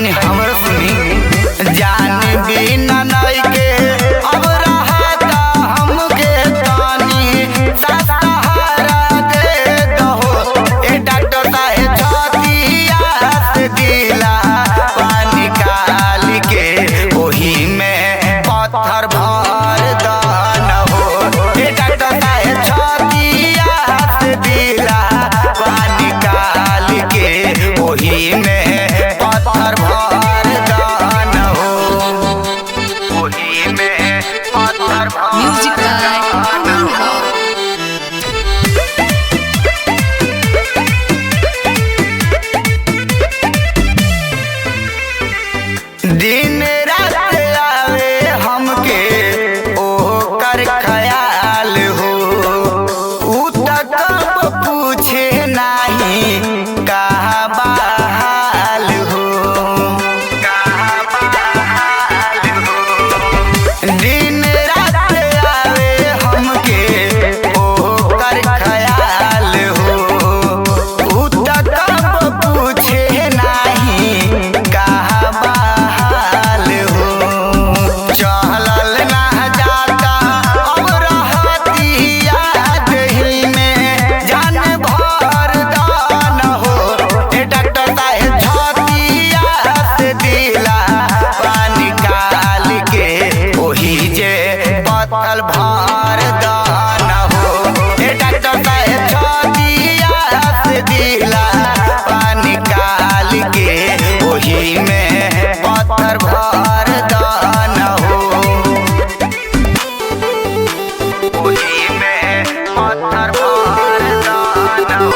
तनी हमर सुनी। जान बिना नहीं के अब रहता हमके तानी सहारा दे दहो। ए डॉक्टर साहब छतिया से दिला पानी निकाल के ओही में पत्थर भर दान हो। ए डॉक्टर साहब छतिया से दिला पानी निकाल के ओही में पत्थर भर दान हो। ओही में पत्थर भर दान हो। दिन रात आवे हमके ओकर ख्याल हो। उ तक पूछे नहीं कहा बहाल हो। दिन रात आवे हमके ओकर ख्याल हो। उ तक पूछे नहीं कहा बहाल हो। चलल ना जाता अब रहती याद ही में जान भर दान हो। ए डॉक्टर साहब छतिया से दिला पानी निकाल के ओही जे पत्थर भर दान हो। ए डॉक्टर साहब छतिया से दिला पानी निकाल के ओही में पत्थर भर दान हो। ओही में पत्थर भर दान हो।